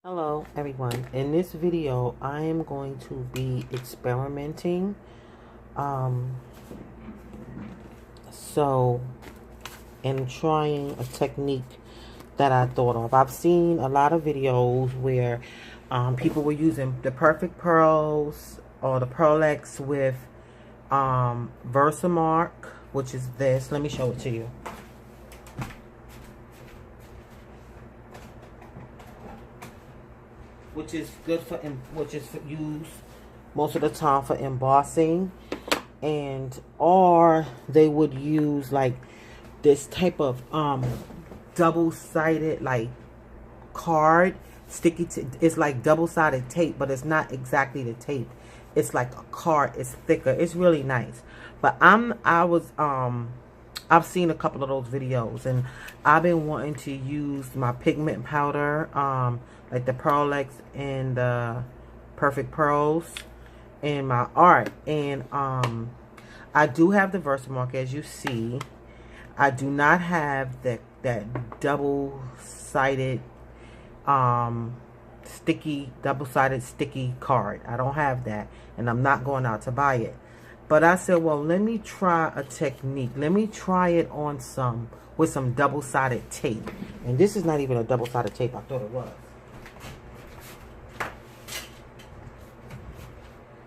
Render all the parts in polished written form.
Hello everyone. In this video I am going to be experimenting and trying a technique that I thought of. I've seen a lot of videos where people were using the Perfect Pearls or the Pearlex with Versamark, which is this. Let me show it to you. Which is good for, used most of the time for embossing, or they would use like this type of double-sided like card, sticky. It's like double-sided tape, but it's not exactly the tape. It's like a card. It's thicker. It's really nice. But I've seen a couple of those videos, and I've been wanting to use my pigment powder, like the Pearlex and the Perfect Pearls in my art. And I do have the Versamark, as you see. I do not have that double-sided double-sided sticky card. I don't have that, and I'm not going out to buy it. But I said, well, let me try a technique. Let me try it on with some double-sided tape. And this is not even a double-sided tape. I thought it was.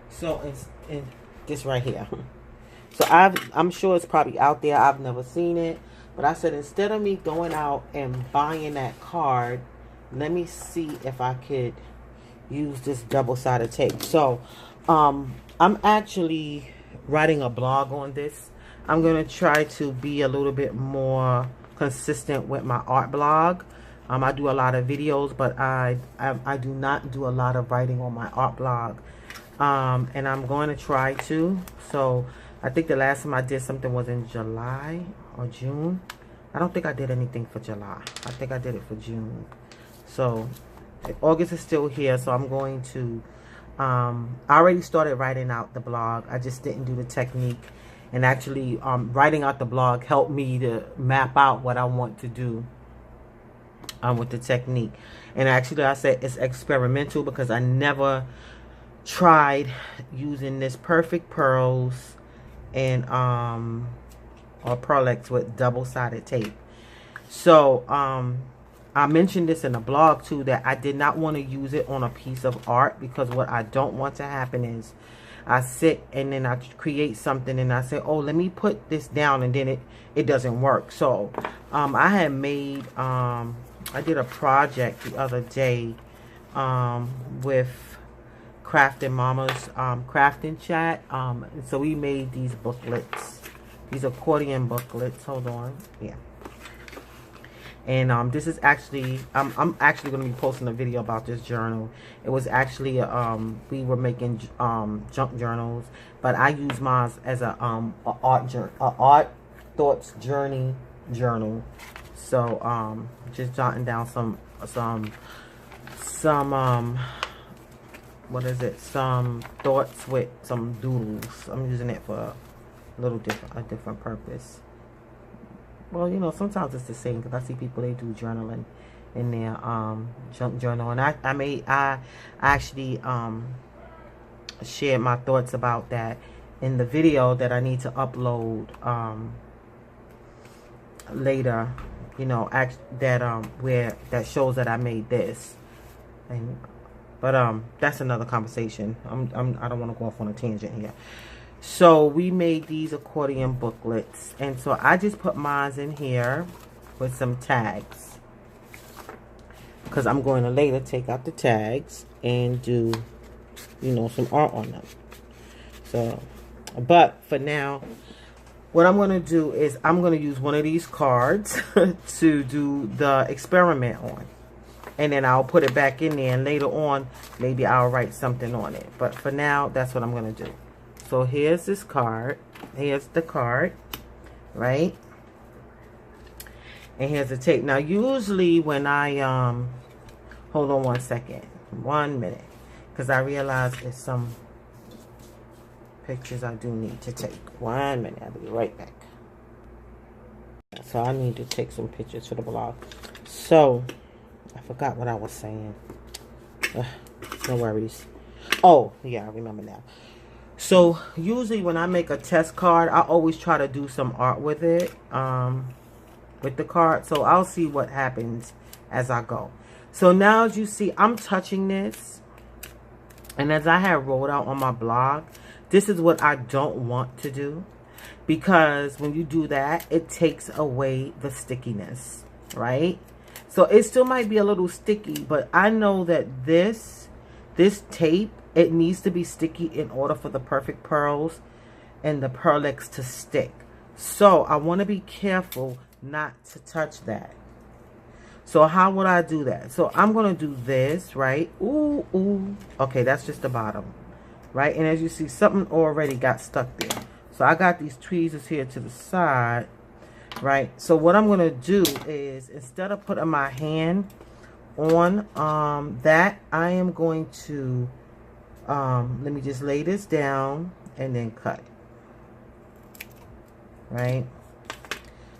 So, in this right here. So, I'm sure it's probably out there. I've never seen it. But I said, instead of me going out and buying that card, let me see if I could use this double-sided tape. So, I'm actually writing a blog on this. I'm going to try to be a little bit more consistent with my art blog. I do a lot of videos, but I do not do a lot of writing on my art blog. And I'm going to try to. So I think the last time I did something was in July or June. I don't think I did anything for July. I think I did it for June. So August is still here, so I'm going to I already started writing out the blog. I just didn't do the technique. And actually, writing out the blog helped me to map out what I want to do with the technique. And actually, I said it's experimental because I never tried using this Perfect Pearls and or Pearlex with double-sided tape. So, I mentioned this in the blog too, that I did not want to use it on a piece of art, because what I don't want to happen is I sit and then I create something and I say, oh, let me put this down, and then it doesn't work. So I had made I did a project the other day with Crafting Mama's crafting chat. So we made these booklets, these accordion booklets. Hold on. Yeah. And this is actually, I'm actually going to be posting a video about this journal. It was actually, we were making junk journals, but I use mine as a art thoughts journey journal. So just jotting down some what is it? Some thoughts with some doodles. I'm using it for a different purpose. Well, you know, sometimes it's the same, because I see people, they do journaling in their junk journal. And I actually shared my thoughts about that in the video that I need to upload later. You know, where that shows that I made this. But that's another conversation. I don't want to go off on a tangent here. So we made these accordion booklets, and so I just put mine in here with some tags, because I'm going to later take out the tags and do, you know, some art on them. So, but for now, what I'm going to do is I'm going to use one of these cards to do the experiment on, and then I'll put it back in there, and later on maybe I'll write something on it. But for now, that's what I'm going to do. So here's this card. Here's the card, right? And here's the tape. Now, usually when I, hold on 1 second. 1 minute. Because I realize there's some pictures I do need to take. 1 minute. I'll be right back. So I need to take some pictures for the blog. So, I forgot what I was saying. No worries. Oh, yeah, I remember now. So usually when I make a test card, I always try to do some art with it, with the card. So I'll see what happens as I go. So now as you see, I'm touching this. And as I have wrote out on my blog, this is what I don't want to do. Because when you do that, it takes away the stickiness, right? So it still might be a little sticky, but I know that this tape, it needs to be sticky in order for the perfect pearls and the Pearlix to stick. So I want to be careful not to touch that. So how would I do that? So I'm going to do this, right? Ooh, ooh. Okay, that's just the bottom, right? And as you see, something already got stuck there. So I got these tweezers here to the side, right? So what I'm going to do is, instead of putting my hand on that, I am going to, let me just lay this down and then cut, right?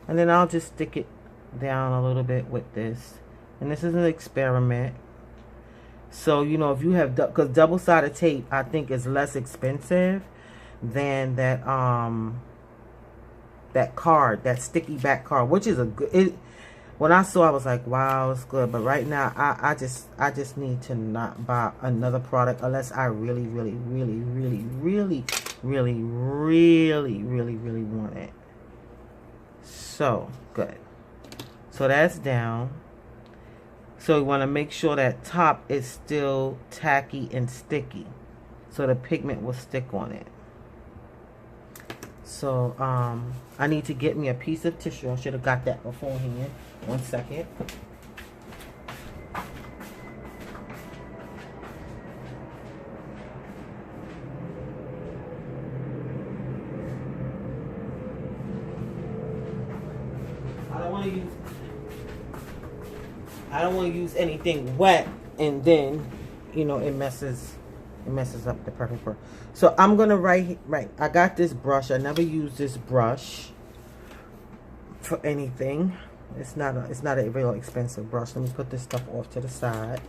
And then I'll just stick it down a little bit with this. And this is an experiment. So, you know, if you have, because double-sided tape, I think is less expensive than that that card, that sticky back card, which is a good, when I saw, I was like, wow, it's good. But right now, I just need to not buy another product unless I really want it. So good. So that's down. So you want to make sure that top is still tacky and sticky, so the pigment will stick on it. So I need to get me a piece of tissue. I should have got that beforehand. 1 second. I don't want to use anything wet, and then, you know, it messes up the perfect pearl. So I'm gonna right. I got this brush. I never use this brush for anything. It's not a real expensive brush. Let me put this stuff off to the side.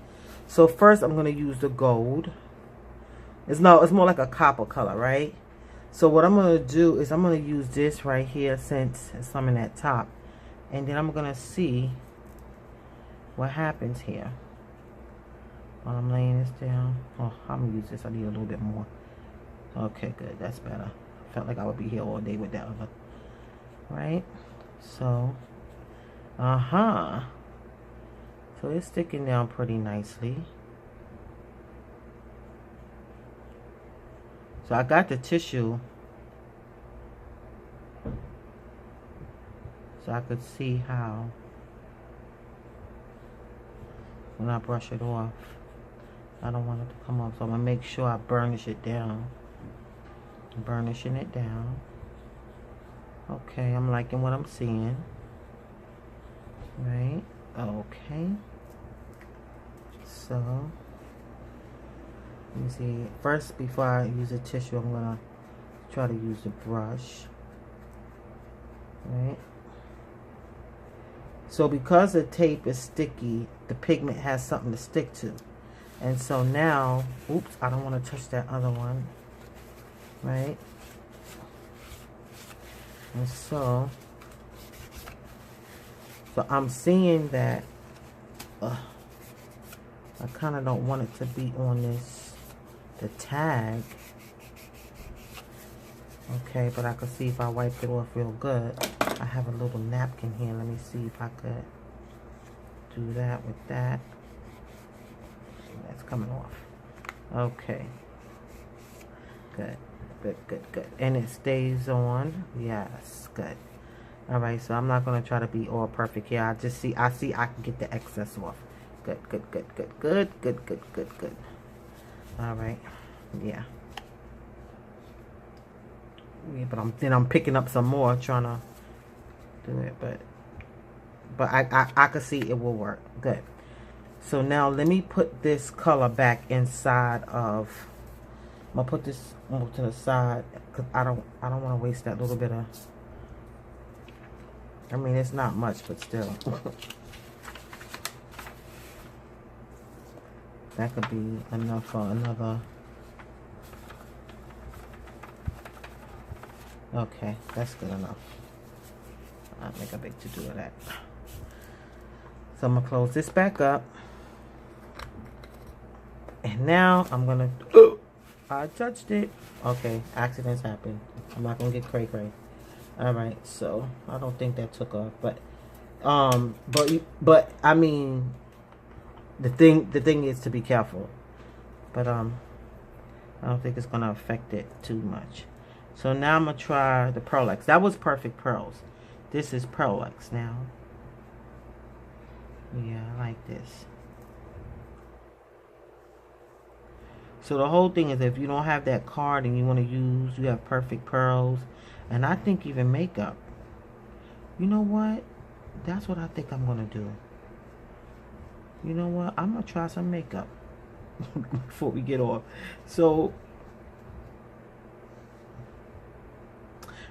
So first I'm gonna use the gold. It's more like a copper color, right? So what I'm gonna do is I'm gonna use this right here, since it's some in that top, and then I'm gonna see what happens here while I'm laying this down. Oh, I'm gonna use this. I need a little bit more. Okay, good. That's better. Felt like I would be here all day with that other. Right? So, so it's sticking down pretty nicely. So I got the tissue so I could see how, when I brush it off, I don't want it to come off. So I'm going to make sure I burnish it down. Burnishing it down. Okay, I'm liking what I'm seeing. Right? Okay. So, let me see. First, before I use the tissue, I'm going to try to use the brush. Right? So because the tape is sticky, the pigment has something to stick to. And so now, oops, I don't want to touch that other one. Right? And so I'm seeing that I kind of don't want it to be on the tag. Okay, but I can see if I wipe it off real good. I have a little napkin here. Let me see if I could do that with that. That's coming off. Okay. Good. Good. And it stays on. Yes, good. All right, so I'm not going to try to be all perfect here. I see I can get the excess off. Good. All right. Yeah. Yeah, but I'm picking up some more trying to do it, but I can see it will work. Good. So now let me put this color back inside of, I'm gonna put this over to the side because I don't want to waste that little bit of, I mean, it's not much, but still. That could be enough for another. Okay, that's good enough. I'll make a big to-do of that. So I'm gonna close this back up. And now I'm gonna, I touched it. Okay, accidents happen. I'm not gonna get cray-cray. Alright, so I don't think that took off, but I mean, the thing is to be careful. But I don't think it's gonna affect it too much. So now I'm gonna try the Pearl-Ex. That was Perfect Pearls. This is Pearl-Ex now. Yeah, I like this. So the whole thing is, if you don't have that card and you want to use, you have Perfect Pearls, and I think even makeup. You know what? That's what I think I'm gonna do. You know what? I'm gonna try some makeup before we get off. So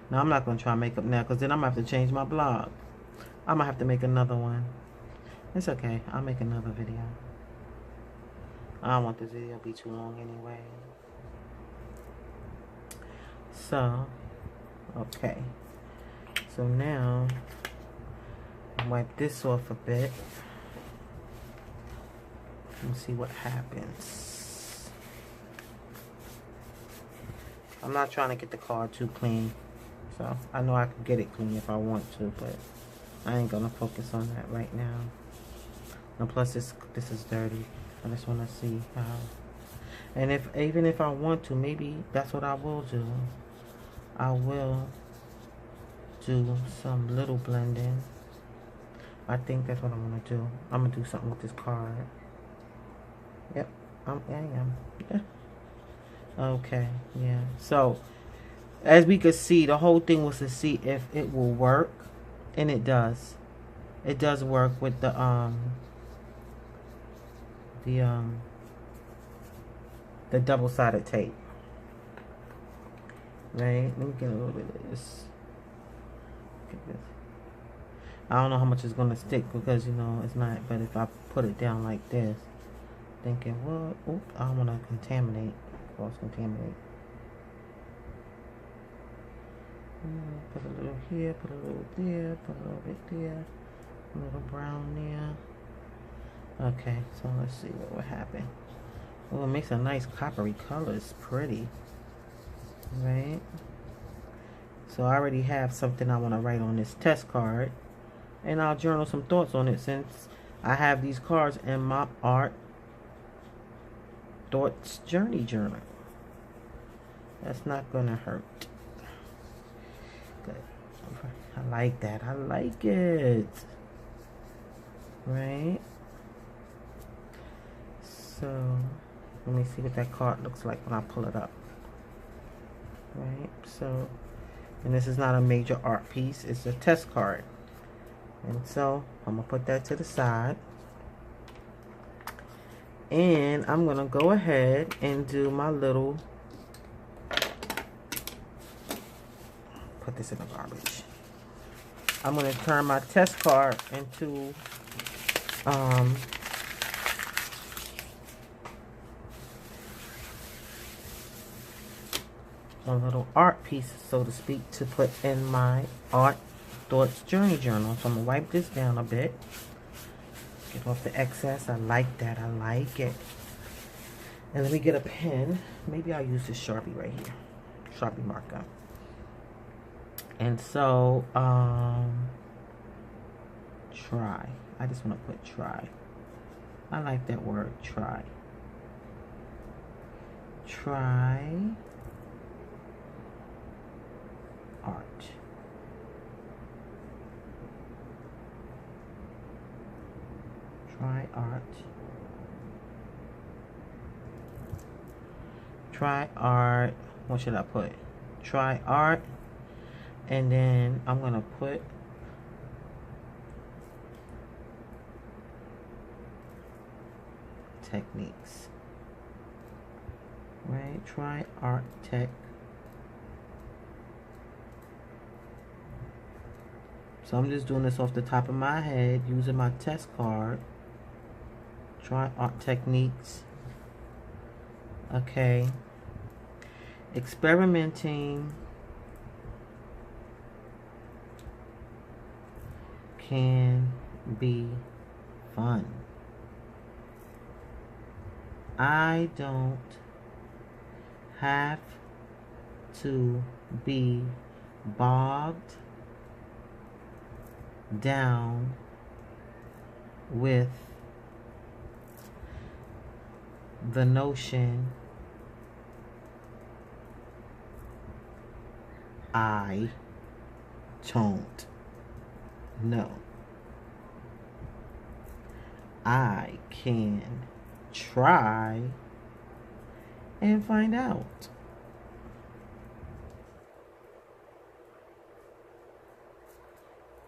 now I'm not gonna try makeup now, because then I'm gonna have to change my blog. I'm gonna have to make another one. It's okay. I'll make another video. I don't want this video to be too long anyway. So, okay. So now, I'll wipe this off a bit. And see what happens. I'm not trying to get the card too clean. So, I know I can get it clean if I want to, but I ain't gonna focus on that right now. And plus, this is dirty. I just want to see how. And even if I want to, maybe that's what I will do. I will do some little blending. I think that's what I'm gonna do. I'm gonna do something with this card. Yep, I am. Yeah. Okay, yeah. So, as we could see, the whole thing was to see if it will work, and it does. It does work with the double-sided tape. Right? Let me get a little bit of this. I don't know how much it's gonna stick, because you know it's not. But if I put it down like this, thinking, well, oops, I don't want to contaminate, cross-contaminate. Put a little here, put a little there, put a little bit there, a little brown there. Okay, so let's see what will happen. Oh, it makes a nice coppery color. It's pretty, right? So I already have something I want to write on this test card, and I'll journal some thoughts on it, since I have these cards in my art thoughts journey journal. That's not gonna hurt. Good. I like that. I like it. Right? So let me see what that card looks like when I pull it up. Right? So, and this is not a major art piece. It's a test card. And so I'm gonna put that to the side. And I'm gonna go ahead and do my little, put this in the garbage. I'm gonna turn my test card into a little art piece, so to speak, to put in my art thoughts journey journal. So I'm gonna wipe this down a bit, get off the excess. I like that. I like it. And let me get a pen. Maybe I'll use this Sharpie right here, Sharpie marker. And so try. I just want to put try. I like that word, try. Try art. Try art. Try art. What should I put? Try art. And then I'm going to put techniques. Right? Try art tech. So I'm just doing this off the top of my head using my test card. Try art techniques. Okay. Experimenting can be fun. I don't have to be bogged down with the notion I don't know. I can try and find out.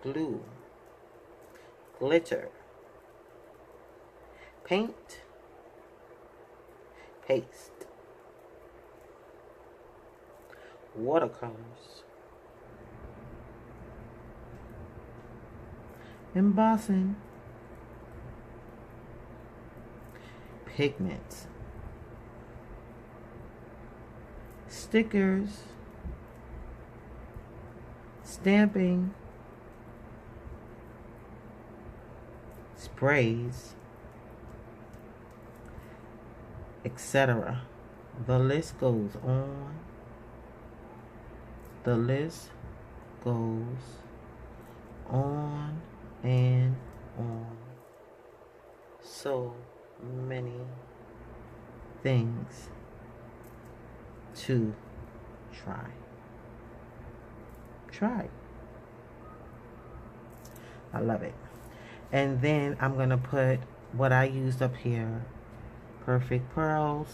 Glue, glitter, paint, paste, watercolors, embossing, pigment, stickers, stamping, sprays, etc. The list goes on. The list goes on and on. So many things to try. Try. I love it. And then I'm going to put what I used up here. Perfect Pearls.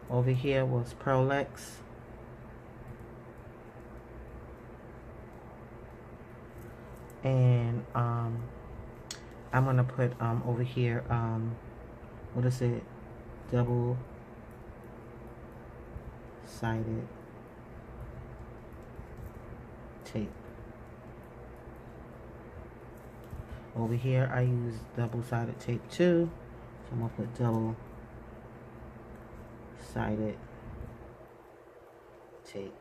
Over here was Pearlex. And I'm going to put over here, what is it? Double-sided tape. Over here I use double-sided tape too, so I'm going to put double-sided tape,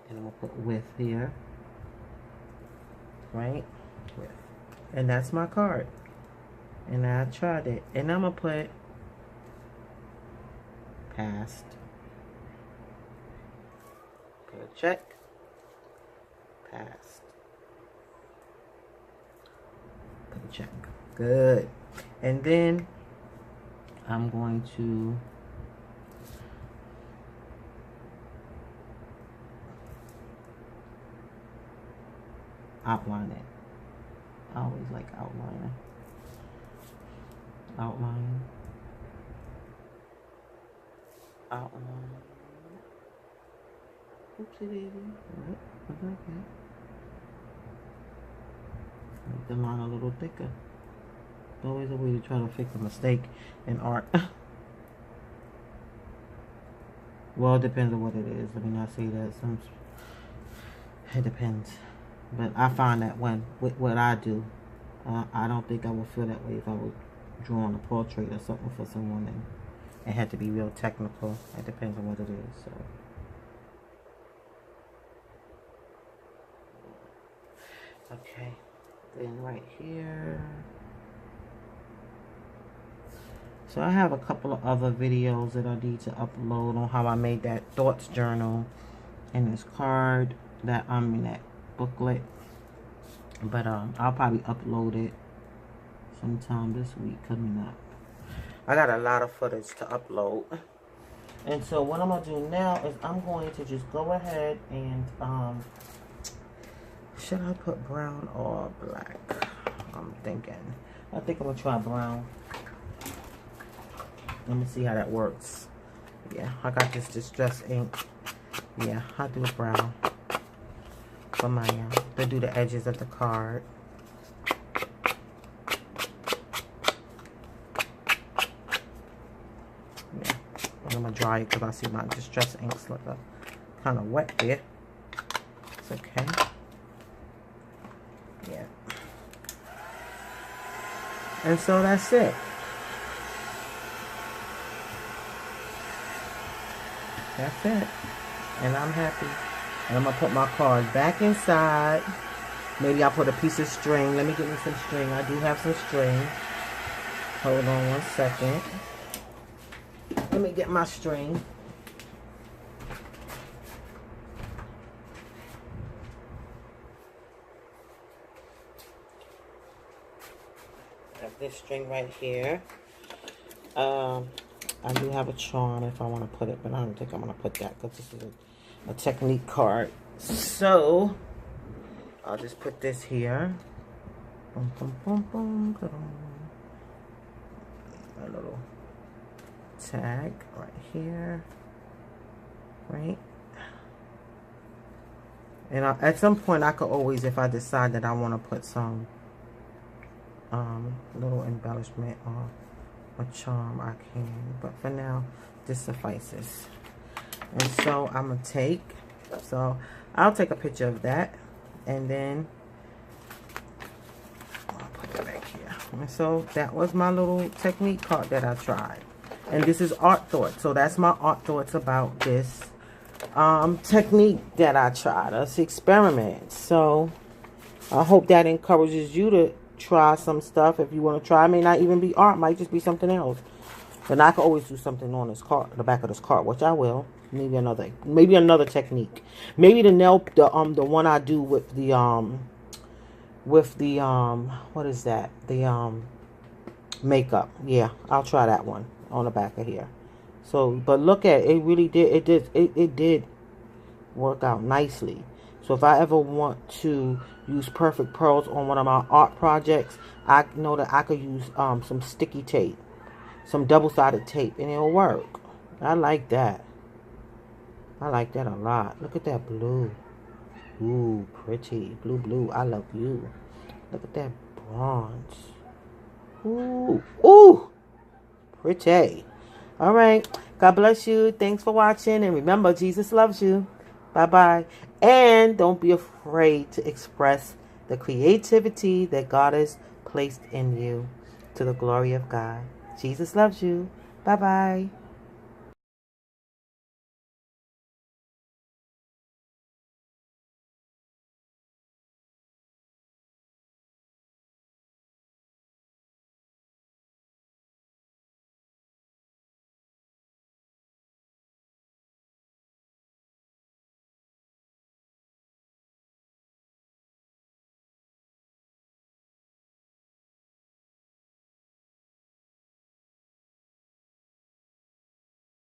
and I'm going to put width here, right, width, and that's my card, and I tried it, and I'm going to put passed, put a check, passed. Check. Good. And then I'm going to outline it. I always like outlining. Outline. Outline. Oopsie daisy. Alright, okay. Make the line a little thicker. Always a way to try to fix a mistake in art. Well, it depends on what it is. Let me not say that. It depends. But I find that when with what I do, I don't think I would feel that way if I was drawing a portrait or something for someone, and it had to be real technical. It depends on what it is. So. Okay. Then right here, so I have a couple of other videos that I need to upload on how I made that thoughts journal and this card that in that booklet, but I'll probably upload it sometime this week coming up. I got a lot of footage to upload, and so what I'm gonna do now is I'm going to just go ahead and should I put brown or black? I think I'm gonna try brown. Let me see how that works. Yeah, I got this distress ink. Yeah, I'll do brown for my to do the edges of the card. Yeah, I'm gonna dry it because I see my distress inks look kind of wet there. It's okay. Yeah. And so that's it. That's it. And I'm happy. And I'm going to put my card back inside. Maybe I'll put a piece of string. Let me get me some string. I do have some string. Hold on one second. Let me get my string. I have this string right here. I do have a charm if I want to put it, but I don't think I'm going to put that because this is a technique card. So, I'll just put this here. Boom, boom, boom, boom, boom. A little tag right here. Right? And at some point, I could always, if I decide that I want to put some little embellishment or a charm, I can. But for now, this suffices. And so I'm going to take, so I'll take a picture of that. And then I'll put it back here. And so that was my little technique card that I tried. And this is Art Thoughts. So that's my Art Thoughts about this technique that I tried. This experiment. So I hope that encourages you to try some stuff. If you want to try, it may not even be art, might just be something else. And I can always do something on this card, the back of this card, which I will. Maybe another technique. Maybe the one I do with the what is that? The makeup. Yeah, I'll try that one on the back of here. So, but look at it, it really did. It did work out nicely. So if I ever want to use perfect pearls on one of my art projects, I know that I could use some sticky tape, some double-sided tape, and it'll work. I like that. I like that a lot. Look at that blue. Ooh, pretty. Blue, blue. I love you. Look at that bronze. Ooh. Ooh. Pretty. All right. God bless you. Thanks for watching. And remember, Jesus loves you. Bye-bye. And don't be afraid to express the creativity that God has placed in you to the glory of God. Jesus loves you. Bye-bye.